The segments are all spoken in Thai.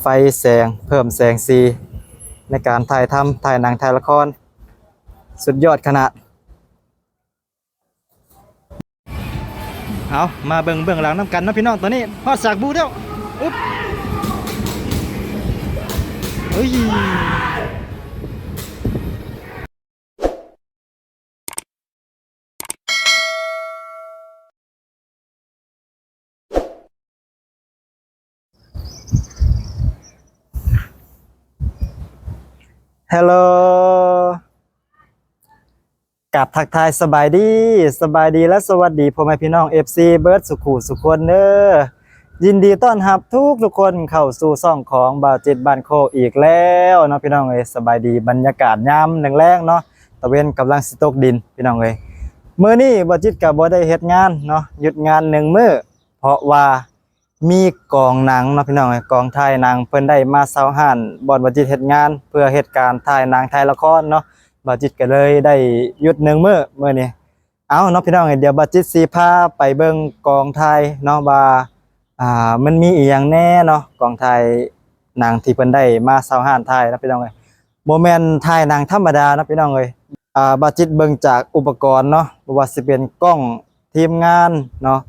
ไฟแสงเพิ่มแสงสีในการถ่ายทำถ่ายหนังถ่ายละครสุดยอดขนาดเอามาเบื้องหลังน้ำกันนะพี่น้องตอนนี้ฮอดสากบูแล้วอึ๊บเฮ้ยฮัลโหลกับทักทายสบายดีและสวัสดีพ่อแม่พี่น้อง FC เบิร์ดสุขุสุขคนเด้อยินดีต้อนรับทุกคนเข้าสู่ช่องของบ่าวจิตบ้านโคอีกแล้วเนาะพี่น้องเอ้ยสบายดีบรรยากาศยามแรงๆเนาะตะเวนกำลังสิตกดินพี่น้องเอ้ยมื้อนี้บ่าวจิตก็บ่ได้เฮ็ดงานเนาะหยุดงาน1มื้อเพราะว่ามีกองหนังเนาะพี่น้องเอ้ยกองถ่ายหนังเพิ่นได้มาเซาห้านบ่บ่าวจิตเฮ็ดงานเพื่อเฮ็ดการถ่ายหนังถ่ายละครเนาะบ่าวจิตก็เลยได้หยุด1มื้อนี้เอาเนาะพี่น้องเอ้ยเดี๋ยวบ่าวจิตสิพาไปเบิ่งกองถ่ายเนาะว่ามันมีอีหยังแน่เนาะกองถ่ายหนังที่เพิ่นได้มาเซาห้านถ่ายนะพี่น้องเอ้ยบ่แม่นถ่ายหนังธรรมดานะพี่น้องเอ้ยบ่าวจิตเบิ่งจากอุปกรณ์เนาะบ่ว่าสิเป็นกล้องทีมงานเนาะ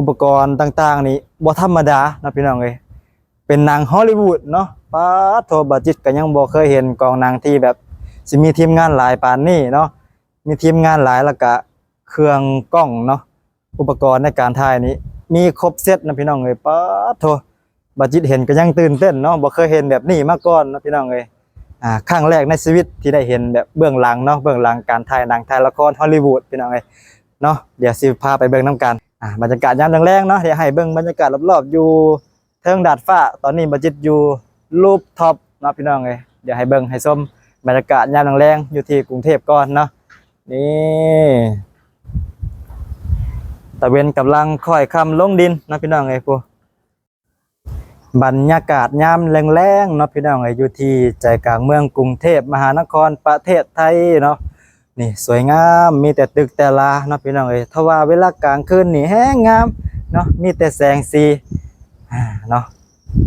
อุปกรณ์ต่างๆนี่บ่ธรรมดานะพี่น้องเอ้ยเป็นหนังฮอลลีวูดเนาะป๊าดโทบ่าวจิตก็ยังบ่เคยเห็นกองหนังที่แบบสิมีทีมงานหลายปานนี้เนาะมีทีมงานหลายแล้วก็เครื่องกล้องเนาะอุปกรณ์ในการถ่ายนี้มีครบเซตนะพี่น้องเอ้ยป๊าดโทบ่จิตเห็นก็ยังตื่นเต้นเนาะบ่เคยเห็นแบบนี้มาก่อนนะพี่น้องเอ้ยครั้งแรกในชีวิตที่ได้เห็นแบบเบื้องหลังเนาะเบื้องหลังการถ่ายหนังถ่ายละครฮอลลีวูดพี่น้องเอ้ยเนาะเดี๋ยวสิพาไปเบิ่งนํกันบรรยากาศยามแรงๆเนาะเดี๋ยวให้เบิ่งบรรยากาศรอบๆอยู่เทิงดาดฟ้าตอนนี้บ่จิตอยู่รูฟท็อปเนาะพี่น้องเอ้ยเดี๋ยวให้เบิ่งให้ชมบรรยากาศยามแรงๆอยู่ที่กรุงเทพก่อนเนาะนี่ตะเวนกำลังค่อยค่ำลงดินนะพี่น้องเอ้ยผู้บรรยากาศยามแรงๆเนาะพี่น้องเอ้ยอยู่ที่ใจกลางเมืองกรุงเทพมหานครประเทศไทยเนาะนี่สวยงามมีแต่ตึกแต่ลาเนาะพี่น้องเอ้ยถ้าว่าเวลากลางคืนนี่แห้งงามเนาะมีแต่แสงสีเนาะ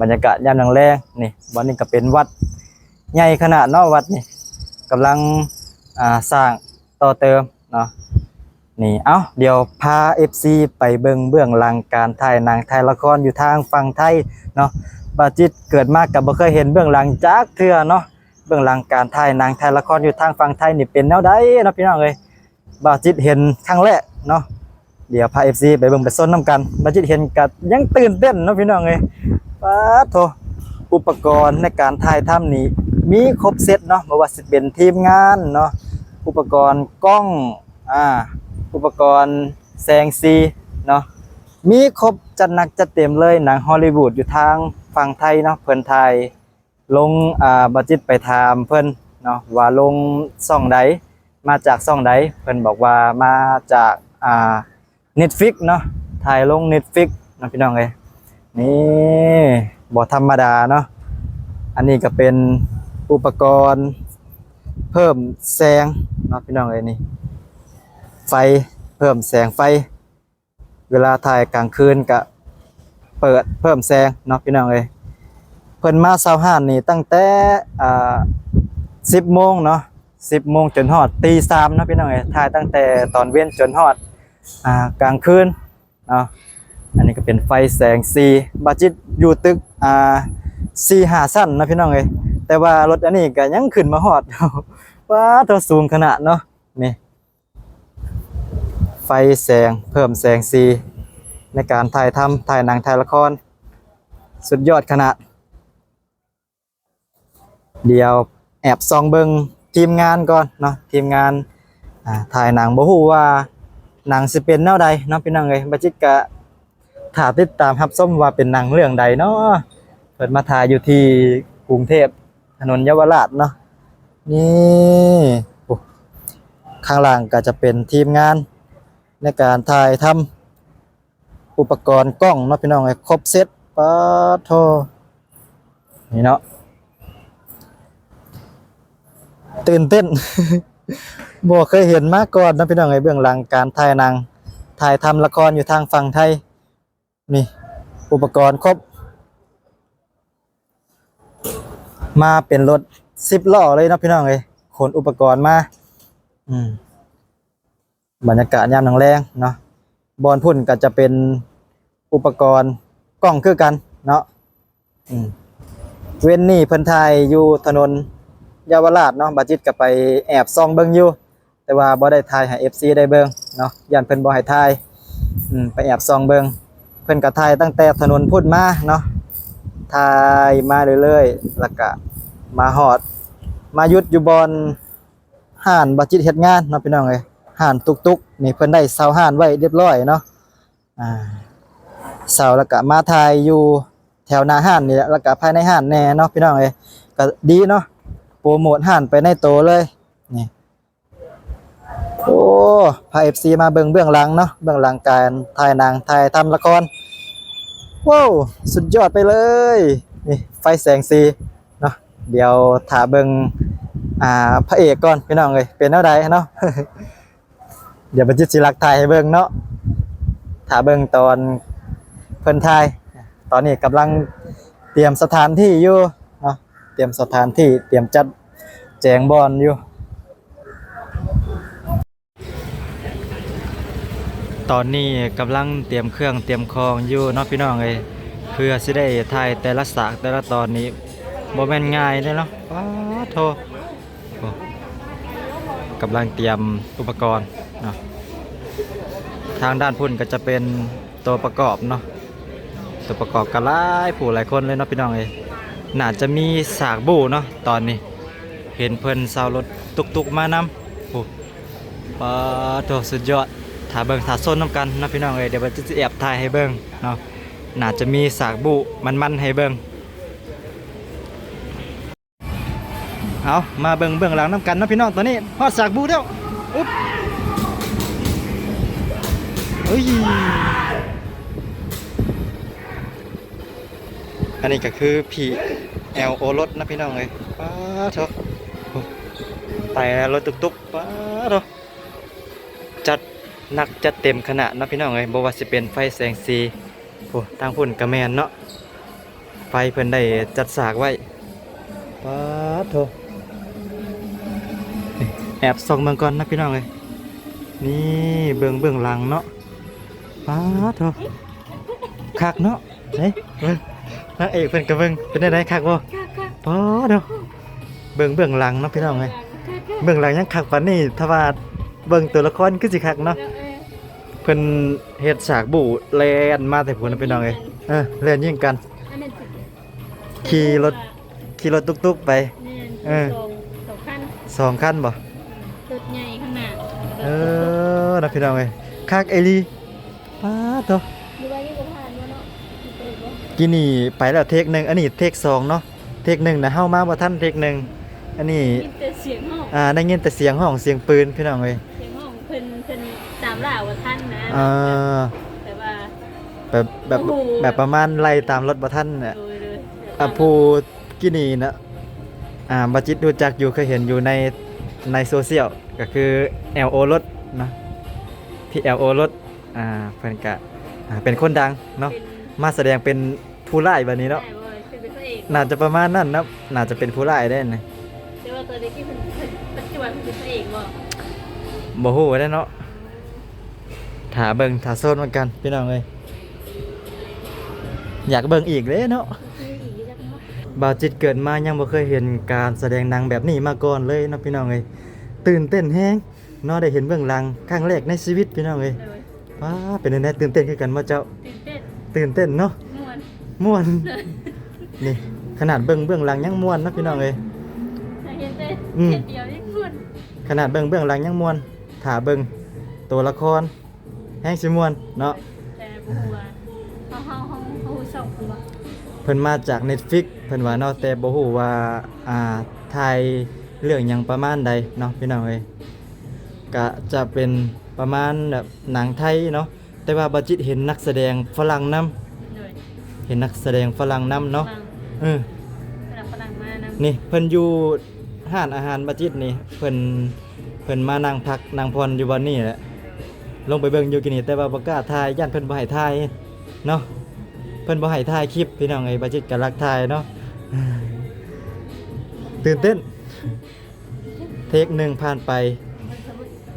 บรรยากาศยามแรงๆนี่วันนี้ก็เป็นวัดใหญ่ขนาดเนาะวัดนี่กำลังสร้างต่อเติมเนาะนี่เดี๋ยวพา FC ไปเบิ่งเบื้องหลังการถ่ายหนังถ่ายละครอยู่ทางฝั่งไทยเนาะบ่าวจิตเกิดมากับบ่เคยเห็นเบื้องหลังจักเทื่อเนาะเบื้องหลังการถ่ายหนังถ่ายละครอยู่ทางฝั่งไทยนี่เป็นแนวใดเนาะพี่น้องเอ้ยบ่าวจิตเห็นครั้งแรกเนาะเดี๋ยวพา FC ไปเบิ่งไปส้นนํกันบ่าวจิตเห็นก็ยังตื่นเต้นเนาะพี่น้องเอ้ยป๊าดโธอุปกรณ์ในการถ่ายทำนี่มีครบเซตเนาะบ่ว่าสิเป็นทีมงานเนาะอุปกรณ์กล้องอุปกรณ์แสงสีเนาะมีครบจัดหนักจัดเต็มเลยหนังฮอลลีวูดอยู่ทางฝั่งไทยเนาะเพิ่นถ่ายลงบัดจิตไปถามเพิ่นเนาะว่าลงช่องใดมาจากช่องใดเพิ่นบอกว่ามาจากNetflix เนาะถ่ายลง Netflix นะพี่น้องเอ้ยนี่บ่ธรรมดาเนาะอันนี้ก็เป็นอุปกรณ์เพิ่มแสงเนาะพี่น้องเอ้ยนี่ไฟเพิ่มแสงไฟเวลาถ่ายกลางคืนก็เปิดเพิ่มแสงเนาะพี่น้องเอ้ยเพิ่นมาเช้าห้านนี่ตั้งแต่10 โมงเนาะ10 โมงจนฮอดตี 3เนาะพี่น้องเอ้ยถ่ายตั้งแต่ตอนเว้นจนฮอดกลางคืนเนาะอันนี้ก็เป็นไฟแสงสีบ่าวจิตอยู่ตึก4-5 ชั้นนะพี่น้องเอ้ยแต่ว่ารถอันนี้ก็ยังขึ้นมาฮอดว้าตัวสูงขนาดเนาะนี่ไฟแสงเพิ่มแสงสีในการถ่ายทำถ่ายหนังถ่ายละครสุดยอดขนาดเดี๋ยวแอบส่องเบิ่งทีมงานก่อนเนาะทีมงานถ่ายหนังบ่ฮู้ว่าหนังสิเป็นแนวใดเนาะพี่น้องเอ้ยบ่จิตก็ถ้าติดตามรับชมว่าเป็นหนังเรื่องใดเนาะเปิดมาถ่ายอยู่ที่กรุงเทพถนนเยาวราชเนาะนี่ข้างล่างก็จะเป็นทีมงานในการถ่ายทำอุปกรณ์กล้องเนาะพี่น้องไอ้ครบเซตป๊าดโธนี่เนาะตื่นเต้น บ่เคยเห็นมาก่อนนะพี่น้องไอ้เบื้องหลังการถ่ายหนังถ่ายทำละครอยู่ทางฝั่งไทยนี่อุปกรณ์ครบ มาเป็นรถ10ล้อเลยเนาะพี่น้องเอ้ยขนอุปกรณ์มาอืมบรรยากาศยามแรงๆเนาะบอนพุ่นก็จะเป็นอุปกรณ์กล้องคือกันเนาะอืมเว้นนี่เพิ่นถ่ายอยู่ถนนเยาวราชเนาะบาจิตก็ไปแอบส่องเบิ่งอยู่แต่ว่าบ่ได้ถ่ายให้ FC ได้เบิ่งเนาะย่านเพิ่นบ่ให้ถ่ายไปแอบส่องเบิ่งเพิ่นก็ถ่ายตั้งแต่ถนนพุ่นมาเนาะถ่ายมาเรื่อยๆแล้วก็มาฮอดมาหยุดอยู่บอนห้านบาจิตเฮ็ดงานเนาะพี่น้องเอ้ยห้านตุกๆนี่เพิ่นได้เซาห้านไว้เรียบร้อยเนาะอ่าเซาแล้วก็มาถ่ายอยู่แถวหน้าห้านนี่แหละแล้วก็ภายในห้านแน่เนาะพี่น้องเอ้ยก็ดีเนาะโปรโมทห้านไปในโตเลยนี่โอ้พา FC มาเบิ่งเบื้องหลังเนาะเบื้องหลังการถ่ายหนังถ่ายทำละครว้าวสุดยอดไปเลยนี่ไฟแสงสีเนาะเดี๋ยวถ่าเบิ่งพระเอกก่อนพี่น้องเอ้ยเป็นแนวใดเนาะ เดี๋ยวบันจิตสิรักถ่ายให้เบิ่งเนาะถ่าเบิ่งตอนเพิ่นถ่ายตอนนี้กำลังเตรียมสถานที่อยู่เนาะเตรียมสถานที่เตรียมจัดแจงบอลอยู่ตอนนี้กำลังเตรียมเครื่องเตรียมของอยู่เนาะพี่น้องเอ้ยเพื่อสิได้ถ่ายแต่ละฉากแต่ละตอนนี้บ่แม่นง่ายเด้เนาะว้าโธ่โอ้กำลังเตรียมอุปกรณ์เนาะทางด้านพุ่นก็จะเป็นตัวประกอบเนาะตัวประกอบกันหลายผู้หลายคนเลยเนาะพี่น้องเอ้ยน่าจะมีฉากบู๊เนาะตอนนี้เห็นเพิ่นเซารถตุกๆมานำโอ้ว้าโธ่สุดยอดถ้าเบิ่งถ้าส้นน้ำกันนะพี่น้องเอ้ยเดี๋ยวจะแอบถ่ายให้เบิ่งเนาะน่าจะมีฉากบุมันให้เบิ่งเอามาเบิ่งหลังน้ำกันนะพี่น้องตอนนี้ฮอดฉากบุแล้วอุ๊บเฮ้ยอันนี้ก็คือพี่แอลโอรถนะพี่น้องเอ้ยป้าเถอะแต่รถตุกๆป้าเถอะจัดนักจัดเต็มขนาดนะพี่น้องเอ้ยบ่ว่าสิเป็นไฟแสงสีโอ้ทางพุ่นกระแมนเนาะไฟเพิ่นได้จัดฉากไว้ป๊าดโถแอบส่องเบิ่งก่อนนะพี่น้องเอ้ยนี่เบิ่งหลังเนาะป๊าดโถคักเนาะเฮ้ยเบิ่งนางเอกเพิ่นก็เบิ่งเป็นได้คักบ่ป๊าดโถเบิ่งหลังเนาะพี่น้องเอ้ยเบิ่งหลังยังคักปานนี้ถ้าว่าเบิ่งตัวละครคือสิคักเนาะเพิ่นเฮ็ดฉากบู๊แล่นมาแต่พุ่นนะพี่น้องเอ้ยแล่นยิงกันขี่รถตุกๆไปสองคันบ่รถใหญ่ขนาดนะพี่น้องเอ้ยคักเอลีป๊าดโตกินนี่ไปแล้วเทค1อันนี้เทค2เนาะเทค1น่ะเฮามาบ่ทันเทค1อันนี้ได้ยินแต่เสียงห้องเสียงปืนพี่น้องเอ้ยเสียงห้องเพิ่นตามล่าว่าท่านนะแต่ว่าแบบประมาณไล่ตามรถบ่ทันน่ะผู้กินนี่นะบัจิตรู้จักอยู่เคยเห็นอยู่ในโซเชียลก็คือ LO รถนะพี่ LO รถเพิ่นก็เป็นคนดังเนาะมาแสดงเป็นผู้ร้ายแบบนี้เนาะน่าจะประมาณนั้นนะน่าจะเป็นผู้ร้ายได้นะแต่ว่าตัวเด็กที่เพิ่นปัจจุบันเพิ่นเป็นพระเอกบ่ฮู้ได้เนาะถ้าเบิ่งถ้าโซนเหมือนกันพี่น้องเอ้ยอยากเบิ่งอีกเลยเนาะบ่าวจิตเกิดมายังบ่เคยเห็นการแสดงหนังแบบนี้มาก่อนเลยเนาะพี่น้องเอ้ยตื่นเต้นแฮงเนาะได้เห็นเบื้องหลังครั้งแรกในชีวิตพี่น้องเอ้ยว้าเป็นจังได๋ตื่นเต้นคือกันบ่เจ้าตื่นเต้นเนาะม่วนนี่ขนาดเบื้องหลังยังม่วนเนาะพี่น้องเอ้ยเห็นแต่เดียวยังม่วนขนาดเบื้องหลังยังม่วนถ้าเบิ่งตัวละครแฮงสิม่วนเนาะแต่บ่ฮู้ว่าเฮาส่องบ่เพิ่นมาจาก Netflix เพิ่นว่าเนาะแต่บ่ฮู้ว่าถ่ายเรื่องหยังประมาณใดเนาะพี่น้องเอ้ยก็จะเป็นประมาณแบบหนังไทยเนาะแต่ว่าบ่จิตเห็นนักแสดงฝรั่งนำเห็นนักแสดงฝรั่งนำเนาะฝรั่งมานำนี่เพิ่นอยู่ร้านอาหารบ่จิตนี่เพิ่นมานั่งพักนั่งพรอยู่บ่นี้แหละลงไปเบิ่งอยู่กินนี่แต่ว่าบ่กล้าถ่ายย่านเพิ่นบ่ให้ถ่ายเนาะเพิ่นบ่ให้ถ่ายคลิปพี่น้องไอ้บ่จิตก็รักถ่ายเนาะ ตื่นเต้นเทคหนึ่งผ่านไป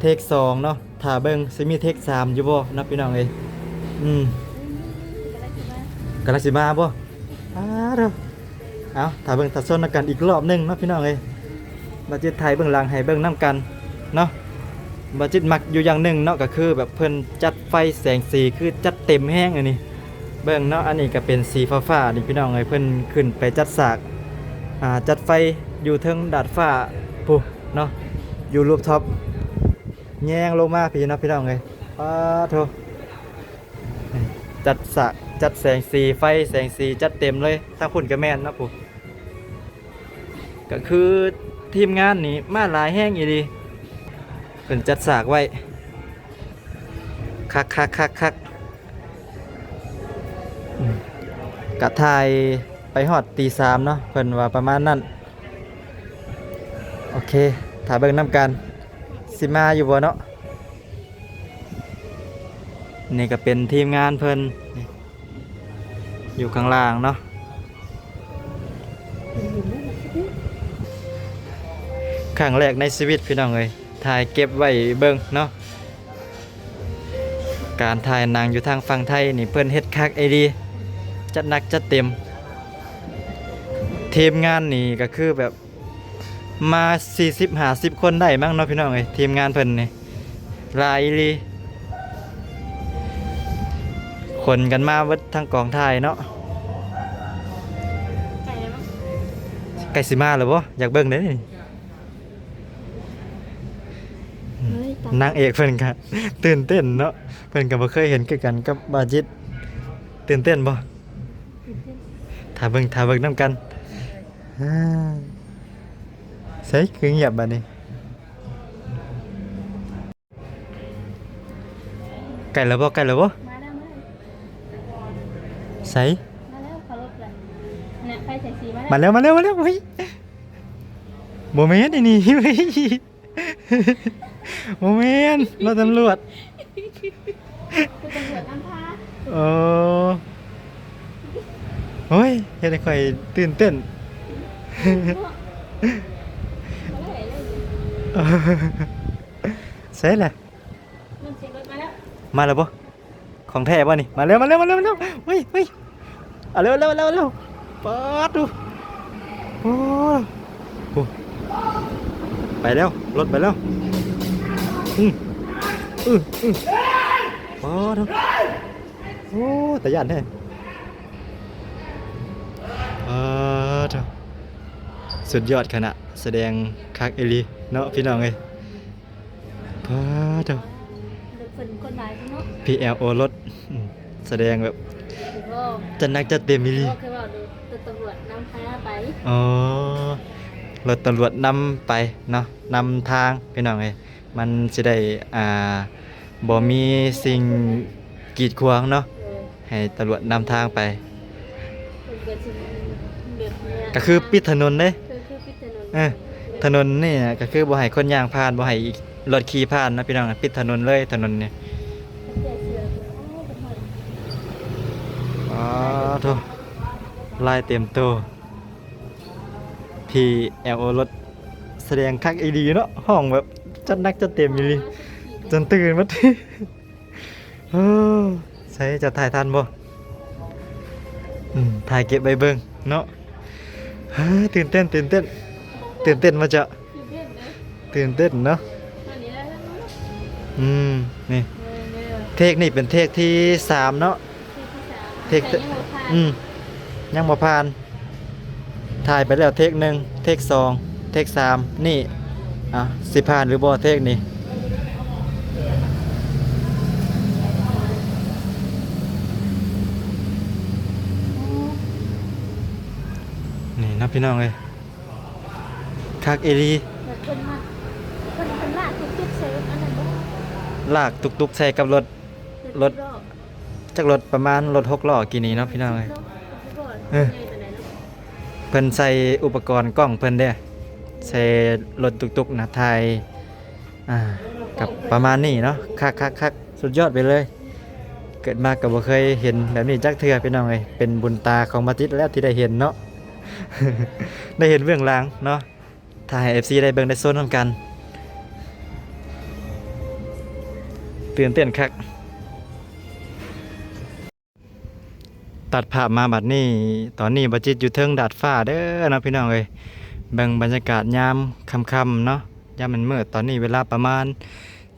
เทคสองเนาะถ้าเบิ่งสิมีเทคสามอยู่บ่นะพี่น้องเอ้ยกำลังสิมาบ่เด้อเอาถ้าเบิ่งตัดส้นกันอีกรอบหนึงเนาะพี่น้องเอ้ยบัดจิตไทยเบิ่งหลังให้เบิ่งนํกันเนาะบัดจิตมักอยู่อย่างหนึงเนาะก็คือแบบเพิ่นจัดไฟแสงสีคือจัดเต็มแฮงอันนี้เบิ่งเนาะอันนี้ก็เป็นสีฟ้าๆนี่พี่น้องเอ้ยเพิ่นขึ้นไปจัดฉากจัดไฟอยู่เทิงดาดฟ้าปุ๊เนาะอยู่รูปท็อปแยงลงมาพี่เนาะพี่น้องเอ้ยโธ่จัดฉากจัดแสงสีไฟแสงสีจัดเต็มเลยทั้งพุ่นก็แม่นเนาะปุ๊ก็คือทีมงานนี่มาหลายแห้งอยู่ดีเพิ่นจัดฉากไว้คักกะถ่ายไปฮอดตีสามเนาะเพิ่นว่าประมาณนั้นโอเคถ้าเบิ่งนำกันสิมาอยู่บ่เนาะนี่ก็เป็นทีมงานเพิ่นอยู่ข้างล่างเนาะครั้งแรกในชีวิตพี่น้องเอ้ยถ่ายเก็บไว้เบิ่งเนาะการถ่ายหนังอยู่ทางฝั่งไทยนี่เพิ่นเฮ็ดคักไอดีจัดหนักจัดเต็มทีมงานนี่ก็คือแบบมา40-50คนได้มั้งเนาะพี่น้องเอ้ยทีมงานเพิ่นนี่หลายอีหลีคนกันมาเบิดทั้งกองถ่ายเนาะใกล้สิมาแล้วบ่อยากเบิ่งเด้นี่นางเอกเพิ่นก็ตื่นเต้นเนาะเพิ่นก็บ่เคยเห็นคือกันกับบาจิตตื่นเต้นบ่ถ้าเบิ่งนำกันใส่คือเงียบบัดนี้ใกล้แล้วบ่ มาแล้วใส่มาแล้วเคารพเลยเนี่ยไฟแสงสีมา มาแล้วเฮ้ยบ่แม่นนี่เฮ้ยบ่แม่นรถตำรวจ คุณตำรวจนำพา โอ้ยเฮ็ดให้ข่อยตื่นเต้นใส่แหละ มันเสียงรถมาแล้ว มาแล้วบ่ของแท้บ่นี่มาเร็วเฮ้ยเอาเร็วปาดดูโอ้ไปแล้วรถไปแล้วปาดโอ้แต่ย่านแท้สุดยอดขนาดแสดงคักเอลีเนาะพี่น้องเอ้ยพาเด้อ เป็นคนหลายเนาะ PLO รถแสดงแบบ ถือว่า จัดหนักจัดเต็มอีหลี คือว่าดูตำรวจนำพาไป อ๋อรถตำรวจนำไปเนาะนำทางพี่น้องเอ้ยมันสิได้บ่มีสิ่งกีดขวางเนาะให้ตำรวจนำทางไปก็คือปิดถนนเด้ คือปิดถนน ถนนนี่ก็คือบ่ให้คนย่างผ่านบ่ให้รถขี่ผ่านนะพี่น้องปิดถนนเลยถนนนี่โธ่ลายเต็มโต PLO รถแสดงคักอีดีเนาะห้องแบบจัดหนักจัดเต็มอีหลีจนตื่นหมดใช่จะถ่ายทันบ่ถ่ายเก็บไว้เบิ่งเนาะตื่นเต้นมาจะตื่นเต้นเนาะนี่เทคนี่เป็นเทคที่3เนาะเทคยังบ่ผ่านถ่ายไปแล้วเทค1เทค2เทค3นี่สิผ่านหรือบ่เทคนี่นี่นะพี่น้องเอ้ยคักเอลีคนลากตุ๊กใส่รถอันนั้นบ่ ลากตุกๆใส่กับรถจากรถประมาณรถ6ล้อกี่นี้เนาะพี่น้องเอ้ยเพิ่นใส่อุปกรณ์กล้องเพิ่นเด้ใส่รถตุกๆนะถ่ายกับประมาณนี้เนาะคักสุดยอดไปเลยเกิดมาก็บ่เคยเห็นแบบนี้จักเทื่อพี่น้องเอ้ยเป็นบุญตาของมาจิตแล้วที่ได้เห็นเนาะ ได้เห็นเบื้องหลังเนาะ ถ่ายให้ FC ได้เบิ่งได้โซนนำกันตื่นเต้นคักตัดภาพมาบัดนี้ตอนนี้บ่จิตอยู่เทิงดาดฟ้าเด้อเนาะพี่น้องเอ้ยเบิ่งบรรยากาศยามค่ำๆเนาะยามมันมืดตอนนี้เวลาประมาณ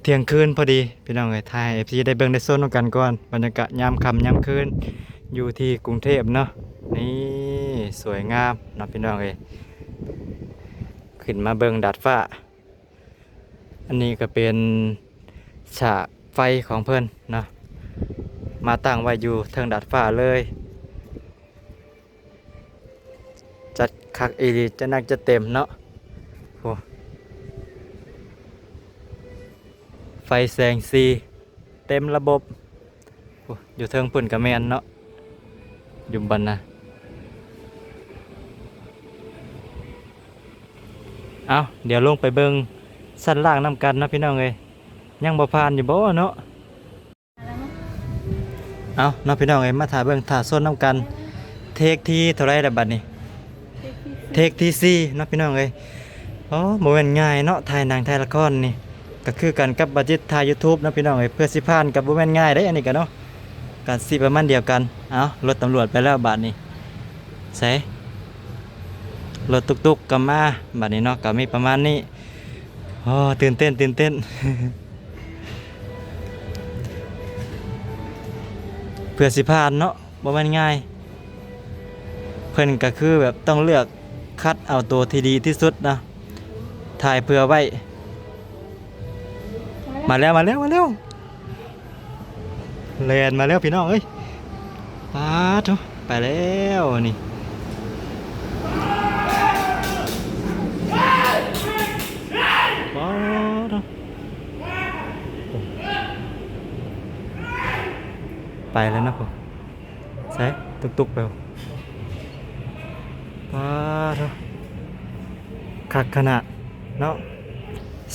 เที่ยงคืนพอดีพี่น้องเอ้ยถ่ายให้ FC ได้เบิ่งได้โซนนำกันก่อนบรรยากาศยามค่ำยามคืนอยู่ที่กรุงเทพเนาะนี่สวยงามเนาะพี่น้องเอ้ยขึ้นมาเบิ่งดาดฟ้าอันนี้ก็เป็นฉากไฟของเพิ่นเนาะมาตั้งไว้อยู่เทิงดาดฟ้าเลยจัดคักอีหลีจะนักจะเต็มเนาะโอ้ไฟแสงสีเต็มระบบโอ้อยู่เทิงปุ่นกระแมนเนาะอยู่บันนะเอาเดี๋ยวลงไปเบิ่งสั้นล่างน้ำกันนะพี่น้องเอ้ยยังบ่ผ่านอยู่บ่เนาะเอาเนาะพี่น้องเอ้ยมาถ่ายเบิ่งถ่ายโซนน้ำกันเทคที่เท่าไรแล้วบัดนี้เทคที่4เนาะพี่น้องเอ้ยอ๋อบ่แม่นง่ายเนาะถ่ายหนังถ่ายละครนี่ก็คือกันกับบัดจิตถ่าย YouTube เนาะพี่น้องเอ้ยเพื่อสิผ่านกับบ่แม่นง่ายเด้อันนี้ก็เนาะกันสิประมาณเดียวกันเอารถตำรวจไปแล้วบัดนี้ใส่รถตุกๆก็มาบัดนี้เนาะก็มีประมาณนี้อ๋อตื่นเต้น เพื่อสิผ่านเนาะบ่แม่นง่ายเพิ่นก็คือแบบต้องเลือกคัดเอาตัวที่ดีที่สุดนะถ่ายเพื่อไว้มาแล้วแลนมาแล้วพี่น้องเอ้ยปาดโถไปแล้วนี่ปาดโถไปแล้วนะผมใส่ตุกๆไปว้าเถอะคักขนาดเนาะ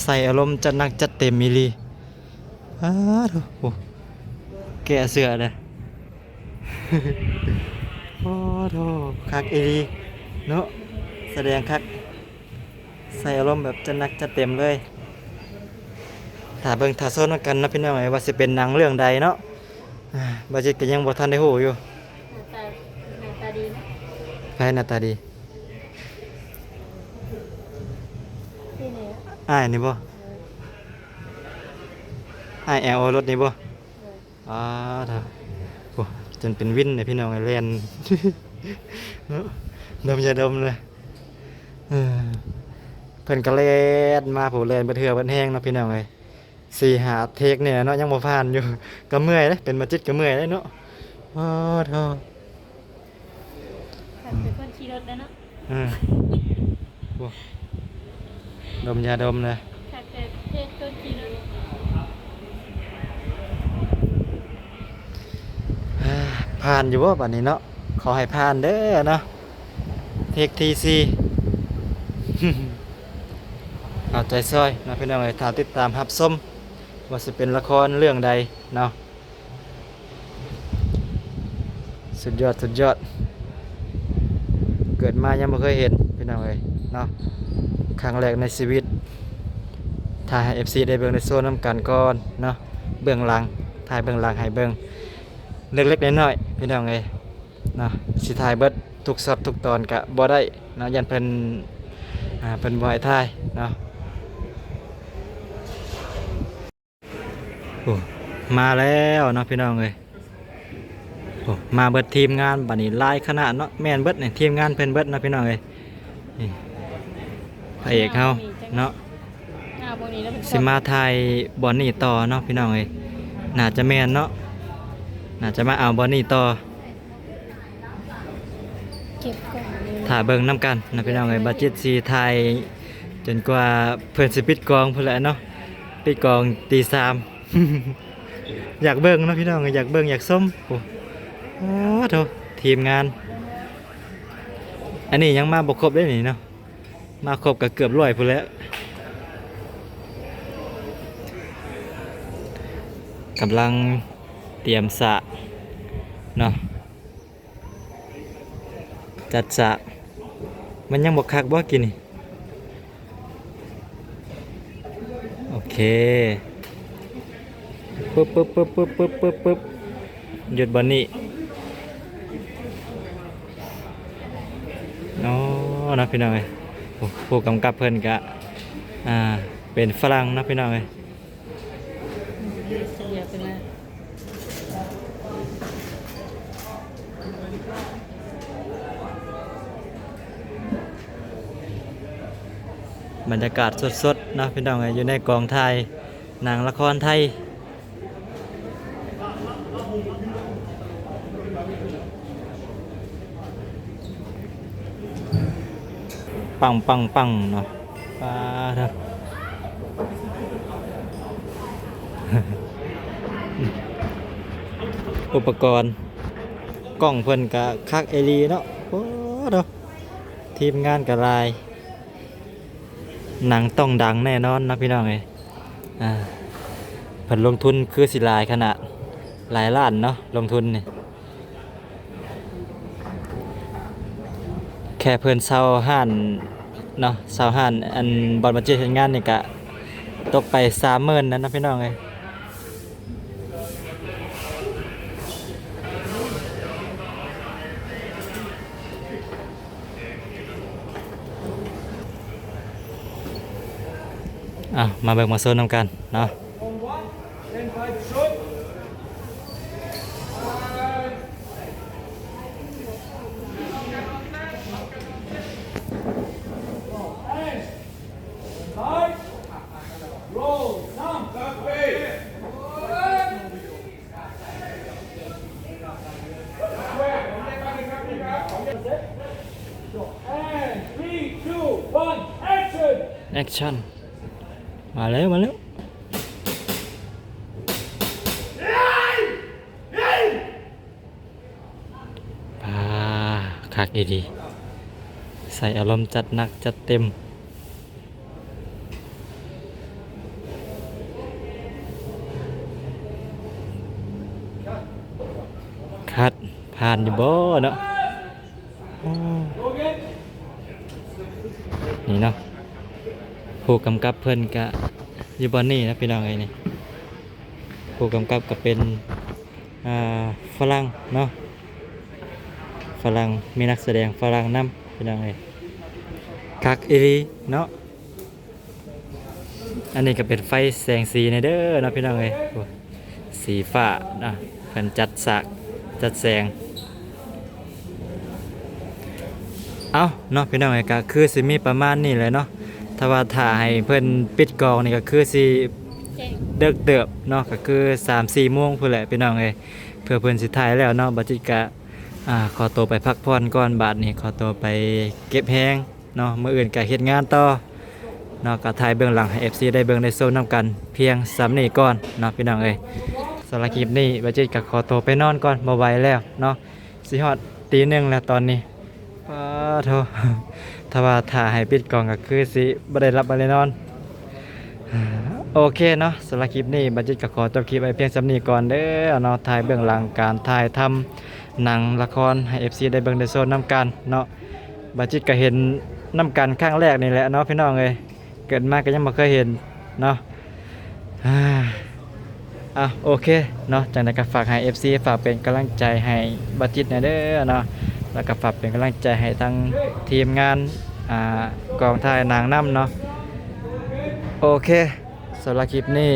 ใส่อารมณ์จัดหนักจัดเต็มมิลลีว้าเถอะโอ้แกะเสือเลย โอ้โถคักอีดีเนาะแสดงคักใส่อารมณ์แบบจัดหนักจัดเต็มเลยถ้าเบิ่งถ้าโซนกันนะพี่น้องไอ้ว่าสิเป็นหนังเรื่องใดเนาะบาจิตก็ยังบ่ทันได้ฮู้อยู่หน้าตาดีนะ ไผหน้าตาดี ที่ไหน อ้ายนี่บ่อ้ายแอลรถนี่บ่อ้าเถอะโอ้จนเป็นวินเลยพี่น้องไอ้แล่น เนาะดมยาดมเลยเออเพิ่นก็แล่นมาผู้แล่นบ่เทื่อเพิ่นแฮงเนาะพี่น้องเอ้ย4-5 เทคเนี่ยเนาะยังบ่ผ่านอยู่ก็เมื่อยเด้เป็นมาจิตก็เมื่อยเด้เนาะอ้าเถอะ เป็นคนขี่รถแล้วเนาะ อืมโอ้ดมยาดมเลย ถ้าเกิดเทศคนขี่รถ ผ่านอยู่บ่บัดนี้เนาะขอให้ผ่านเด้อเนาะเทคทีซี เอาใจซอยนะพี่น้องเอ้ยถ้าติดตามรับชมว่าสิเป็นละครเรื่องใดเนาะสุดยอดเกิดมายังบ่เคยเห็นพี่น้องเอ้ยเนาะครั้งแรกในชีวิตถ่ายให้ FC ได้เบิ่งในโซนน้ำกันก่อนเนาะเบื้องหลังถ่ายเบื้องหลังให้เบิ่งเล็กๆน้อยๆพี่น้องเอ้ยเนาะสิถ่ายเบิดทุกซับทุกตอนก็บ่ได้เนาะยันเพิ่นบ่ให้ถ่ายเนาะโอ้มาแล้วเนาะพี่น้องเอ้ยโอ้มาเบิดทีมงานบัดนี้หลายขนาดเนาะแม่นเบิดนี่ทีมงานเพิ่นเบิดเนาะพี่น้องเอ้ยนี่พระเอกเฮาเนาะ หน้าพวกนี้แล้วเป็น สิมาถ่ายบอนนี่ต่อเนาะพี่น้องเอ้ยน่าจะแม่นเนาะน่าจะมาเอาบอนนี่ต่อ เก็บก่อนเลย ถ่ายเบิ่งน้ำกันนะพี่น้องเอ้ยบัดจิตสิถ่ายจนกว่าเพิ่นสิปิดกองพุ่นแหละเนาะปิดกองตี 3 อยากเบิ่งเนาะพี่น้องเอ้ยอยากเบิ่งอยากส้มโอ้โหโถทีมงาน อันนี้ยังมาบ่ครบได้นี่เนาะมาครบก็เกือบ100พุ่นแล้วกำลังเตรียมสระเนาะจัดสระมันยังบ่คักบ่กินนี่ เคปึ๊บปึ๊บปึ๊บปึ๊บปึ๊บปึ๊บปึ๊บหยุดบอนนี่อ๋อนะพี่น้องเอ้ยผู้กำกับเพิ่นกะเป็นฝรั่งนะพี่น้องเอ้ย เสียไปแล้ว บรรยากาศสดๆนะพี่น้องเอ้ยอยู่ในกองถ่ายหนังละครไทยปังปังปังเนาะป้าครับ อุปกรณ์กล้องเพิ่นกะคักเอหลีเนาะโอ้เนาะทีมงานกะลายหนังต้องดังแน่นอนนะพี่น้องเอ้ยเพิ่นลงทุนคือสิหลายขนาดหลายล้านเนาะลงทุนนี่แค่เพิ่นเซาห้านเนาะเซาห้านอันบอลบัดเจ็ตเฮ็ดงานนี่กะตกไป 30,000นั่นนะพี่น้องเอ้ยมาเบิกมาโซนนำกันเนาะแอคชั่นมาแล้วมาแล้วคักดีใส่อารมณ์จัดหนักจัดเต็มคัดผ่านอยู่บ่เนาะนี่เนาะผู้กำกับเพิ่นกะอยู่บ่นี่นะพี่น้องเอ้ยนี่ผู้กำกับก็เป็นฝรั่งเนาะฝรั่งมีนักแสดงฝรั่งนำพี่น้องเอ้ยคักอีหลีเนาะอันนี้ก็เป็นไฟแสงสีในเด้อเนาะพี่น้องเอ้ยโอ้สีฟ้านะเพิ่นจัดฉากจัดแสงเอ้าเนาะพี่น้องเอ้ยก็คือสิมีประมาณนี้แหละเนาะถ้าว่าถ่าให้เพิ่นปิดกองนี่ก็คือสิ แจ้ง เดึกเติบเนาะก็คือ 3-4 โมงพุ่นแหละพี่น้องเอ้ยเพื่อเพิ่นสิถ่ายแล้วเนาะบัดนี้ก็ขอตัวไปพักผ่อนก่อนบาดนี้ขอตัวไปเก็บแฮงเนาะมื้ออื่นก็เฮ็ดงานต่อเนาะก็ถ่ายเบื้องหลังให้ FC ได้เบิ่งได้ชมนํกันเพียงส่ำนี้ก่อนเนาะพี่น้องเอ้ยสำหรับคลิปนี้บัดนี้ก็ขอตัวไปนอนก่อนบ่ไหวแล้วเนาะสิฮอดตี 1แล้วตอนนี้โธ่ ถ้าว่าถ่าให้ปิดกล้องก็คือสิบ่ได้รับบ่ได้นอนโอเคเนาะสำหรับคลิปนี้บัดจิตก็ขอจบคลิปไว้เพียงสำนี้ก่อนเด้อเนาะถ่ายเบื้องหลังการถ่ายทำหนังละครให้ FC ได้เบิ่งได้ชมนํกันเนาะบัดจิตก็เห็นนํกันครั้งแรกนี่แหละเนาะพี่น้องเอ้ยเกิดมาก็ยังบ่เคยเห็นเนาะโอเคเนาะจังได๋ก็ฝากให้ FC ฝากเป็นกำลังใจให้บัดจิตหน่อยเด้อเนาะแล้วก็ฝากเป็นกำลังใจให้ทั้งทีมงานกองถ่ายหนังนำเนาะโอเคสำหรับคลิปนี้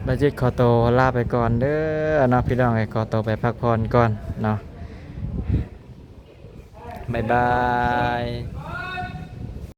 บัดจิตขอตัวลาไปก่อนเด้อเนาะพี่น้องขอตัวไปพักผ่อนก่อนเนาะบ๊ายบาย